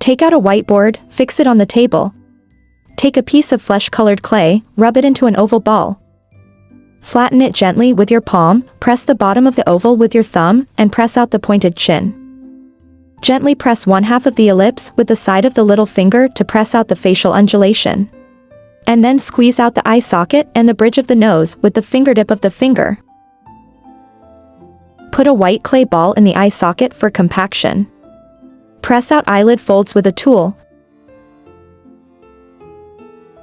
Take out a whiteboard, fix it on the table. Take a piece of flesh-colored clay, rub it into an oval ball. Flatten it gently with your palm, press the bottom of the oval with your thumb, and press out the pointed chin. Gently press one half of the ellipse with the side of the little finger to press out the facial undulation. And then squeeze out the eye socket and the bridge of the nose with the fingertip of the finger. Put a white clay ball in the eye socket for compaction. Press out eyelid folds with a tool.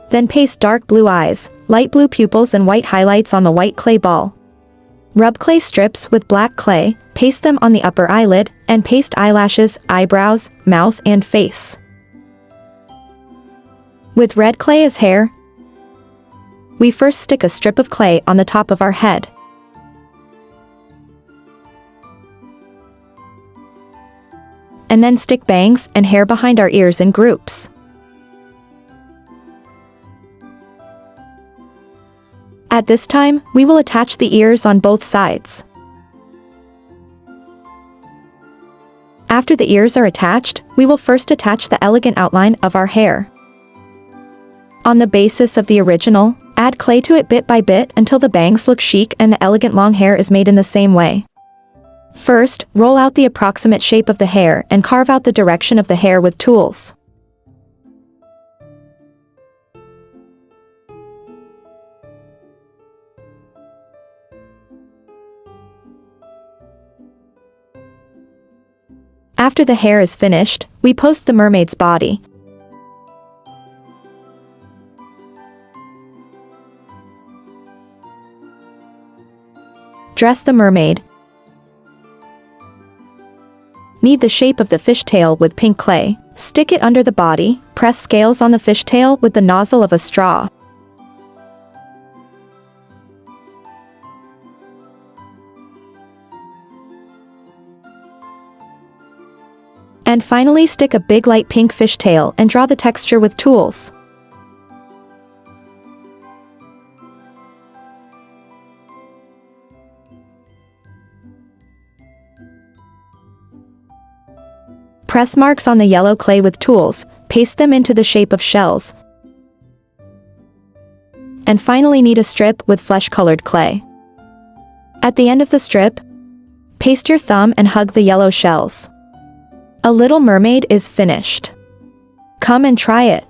Then paste dark blue eyes, light blue pupils and white highlights on the white clay ball. Rub clay strips with black clay, paste them on the upper eyelid, and paste eyelashes, eyebrows, mouth and face. With red clay as hair, we first stick a strip of clay on the top of our head. And then stick bangs and hair behind our ears in groups. At this time, we will attach the ears on both sides. After the ears are attached, we will first attach the elegant outline of our hair. On the basis of the original, add clay to it bit by bit until the bangs look chic and the elegant long hair is made in the same way. First, roll out the approximate shape of the hair and carve out the direction of the hair with tools. After the hair is finished, we post the mermaid's body. Dress the mermaid. Knead the shape of the fishtail with pink clay. Stick it under the body, press scales on the fishtail with the nozzle of a straw. And finally stick a big light pink fishtail and draw the texture with tools. Press marks on the yellow clay with tools, paste them into the shape of shells. And finally knead a strip with flesh-colored clay. At the end of the strip, paste your thumb and hug the yellow shells. A little mermaid is finished. Come and try it.